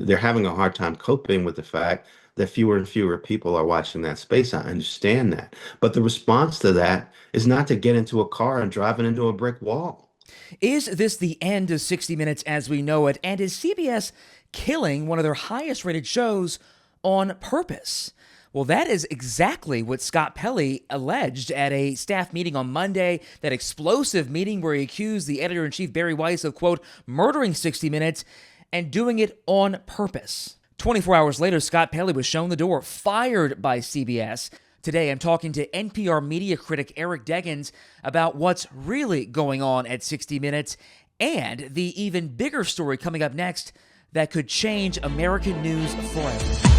they're having a hard time coping with the fact that fewer and fewer people are watching that space. I understand that. But the response to that is not to get into a car and drive it into a brick wall. Is this the end of 60 Minutes as we know it? And is CBS killing one of their highest rated shows on purpose? Well, that is exactly what Scott Pelley alleged at a staff meeting on Monday, that explosive meeting where he accused the editor-in-chief, Bari Weiss, of, quote, murdering 60 Minutes and doing it on purpose. 24 hours later, Scott Pelley was shown the door, fired by CBS. Today, I'm talking to NPR media critic Eric Deggans about what's really going on at 60 Minutes and the even bigger story coming up next that could change American news forever.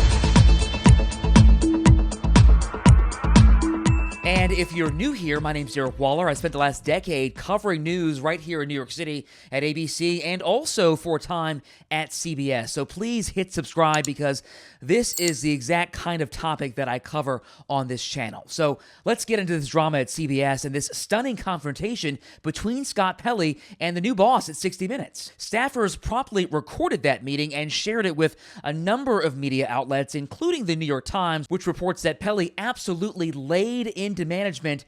And if you're new here, my name's Derick Waller. I spent the last decade covering news right here in New York City at ABC and also for a time at CBS. So please hit subscribe because this is the exact kind of topic that I cover on this channel. So let's get into this drama at CBS and this stunning confrontation between Scott Pelley and the new boss at 60 Minutes. Staffers promptly recorded that meeting and shared it with a number of media outlets, including the New York Times, which reports that Pelley absolutely laid into management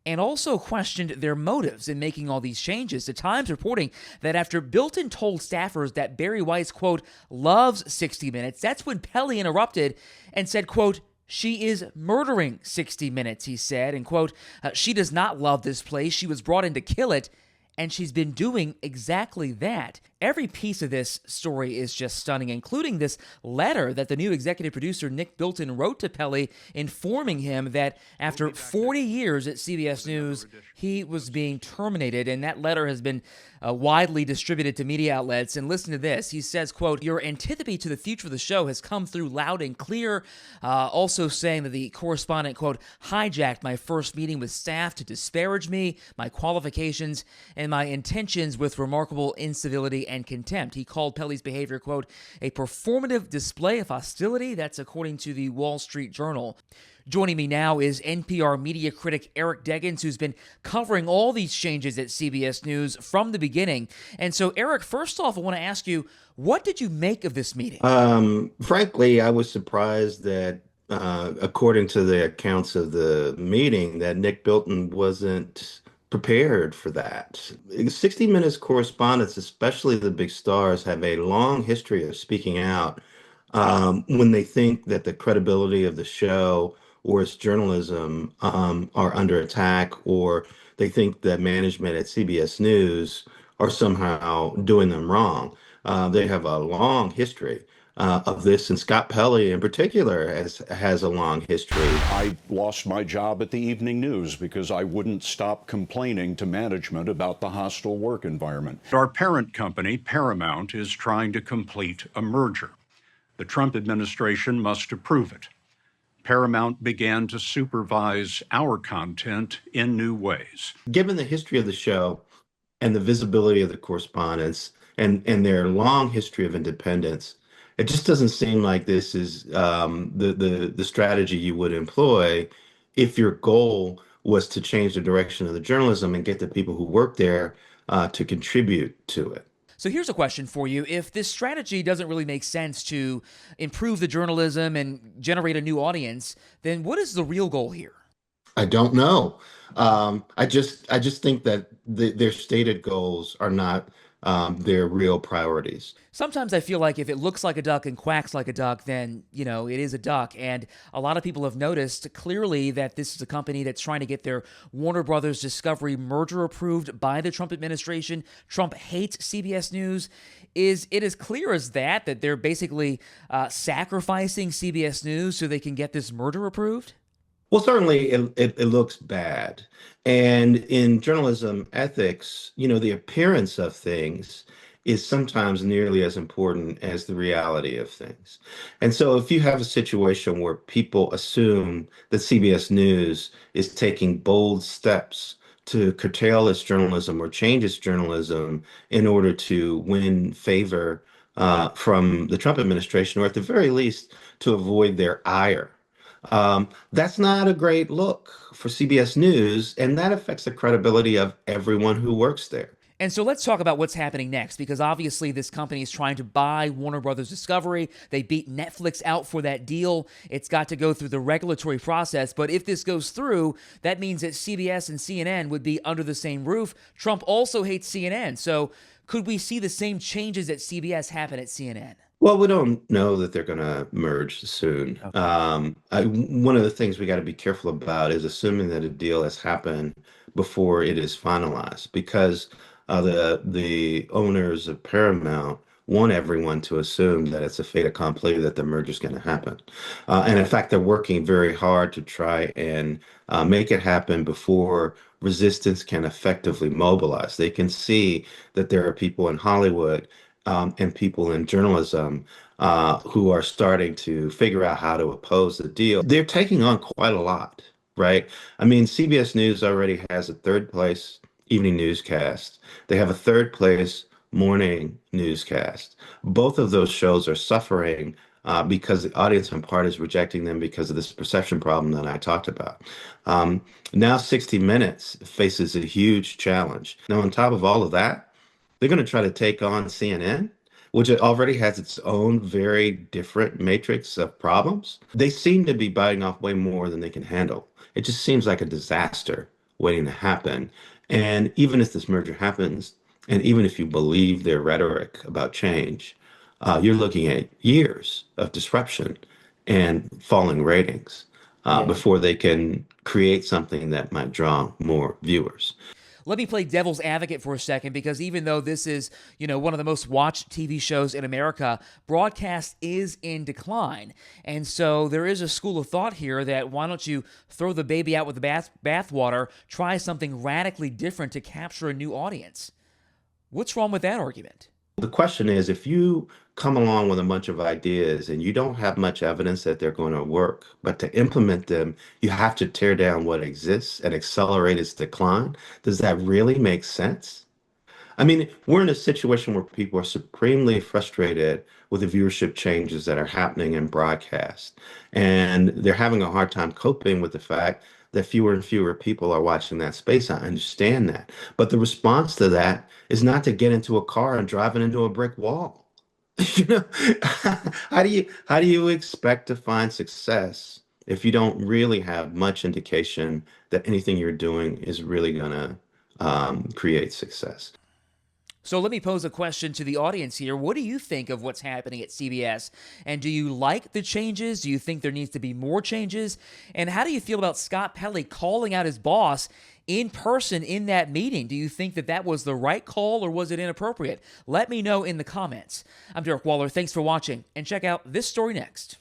and also questioned their motives in making all these changes. The Times reporting that after Bilton told staffers that Bari Weiss, quote, loves 60 Minutes, that's when Pelley interrupted and said, quote, she is murdering 60 Minutes, he said, and, quote, she does not love this place. She was brought in to kill it, and she's been doing exactly that. Every piece of this story is just stunning, including this letter that the new executive producer, Nick Bilton, wrote to Pelley, informing him that after 40 years at CBS News, he was being terminated. And that letter has been widely distributed to media outlets. And listen to this. He says, quote, your antipathy to the future of the show has come through loud and clear. Also saying that the correspondent, quote, hijacked my first meeting with staff to disparage me, my qualifications, and my intentions with remarkable incivility and contempt. He called Pelley's behavior, quote, a performative display of hostility. That's according to the Wall Street Journal. Joining me now is NPR media critic Eric Deggans, who's been covering all these changes at CBS News from the beginning. And so, Eric, first off, I want to ask you, what did you make of this meeting? Frankly, I was surprised that, according to the accounts of the meeting, that Nick Bilton wasn't prepared for that. 60 Minutes correspondents, especially the big stars, have a long history of speaking out when they think that the credibility of the show or its journalism are under attack, or they think that management at CBS News are somehow doing them wrong. They have a long history of this, and Scott Pelley in particular has a long history. I lost my job at the Evening News because I wouldn't stop complaining to management about the hostile work environment. Our parent company, Paramount, is trying to complete a merger. The Trump administration must approve it. Paramount began to supervise our content in new ways. Given the history of the show and the visibility of the correspondents and their long history of independence, it just doesn't seem like this is the strategy you would employ if your goal was to change the direction of the journalism and get the people who work there to contribute to it. So here's a question for you. If this strategy doesn't really make sense to improve the journalism and generate a new audience, then what is the real goal here? I don't know. I just think that their stated goals are not their real priorities. Sometimes I feel like if it looks like a duck and quacks like a duck, then, you know, it is a duck. And a lot of people have noticed clearly that this is a company that's trying to get their Warner Brothers Discovery merger approved by the Trump administration. Trump hates CBS News. Is it as clear as that they're basically sacrificing CBS News so they can get this merger approved? Well, certainly it looks bad. And in journalism ethics, you know, the appearance of things is sometimes nearly as important as the reality of things. And so if you have a situation where people assume that CBS News is taking bold steps to curtail its journalism or change its journalism in order to win favor from the Trump administration, or at the very least to avoid their ire, that's not a great look for CBS News, and that affects the credibility of everyone who works there. And so let's talk about what's happening next, because obviously this company is trying to buy Warner Brothers Discovery. They beat Netflix out for that deal. It's got to go through the regulatory process. But if this goes through, that means that CBS and CNN would be under the same roof. Trump also hates CNN. So could we see the same changes at CBS happen at CNN? Well, we don't know that they're going to merge soon. One of the things we got to be careful about is assuming that a deal has happened before it is finalized, because the owners of Paramount want everyone to assume that it's a fait accompli, that the merger is going to happen. And in fact, they're working very hard to try and make it happen before resistance can effectively mobilize. They can see that there are people in Hollywood and people in journalism who are starting to figure out how to oppose the deal. They're taking on quite a lot, right? I mean, CBS News already has a third place evening newscast. They have a third place morning newscast. Both of those shows are suffering because the audience in part is rejecting them because of this perception problem that I talked about. Now 60 Minutes faces a huge challenge. Now, on top of all of that, they're going to try to take on CNN, which already has its own very different matrix of problems. They seem to be biting off way more than they can handle. It just seems like a disaster waiting to happen. And even if this merger happens, and even if you believe their rhetoric about change, you're looking at years of disruption and falling ratings before they can create something that might draw more viewers. Let me play devil's advocate for a second, because even though this is, one of the most watched TV shows in America, broadcast is in decline. And so there is a school of thought here that why don't you throw the baby out with the bathwater, try something radically different to capture a new audience? What's wrong with that argument? The question is, if you come along with a bunch of ideas and you don't have much evidence that they're going to work, but to implement them, you have to tear down what exists and accelerate its decline, does that really make sense? I mean, we're in a situation where people are supremely frustrated with the viewership changes that are happening in broadcast. And they're having a hard time coping with the fact that fewer and fewer people are watching that space. I understand that. But the response to that is not to get into a car and drive it into a brick wall. You know, how do you expect to find success if you don't really have much indication that anything you're doing is really going to create success? So let me pose a question to the audience here. What do you think of what's happening at CBS? And do you like the changes? Do you think there needs to be more changes? And how do you feel about Scott Pelley calling out his boss in person in that meeting? Do you think that that was the right call, or was it inappropriate? Let me know in the comments. I'm Derick Waller. Thanks for watching, and check out this story next.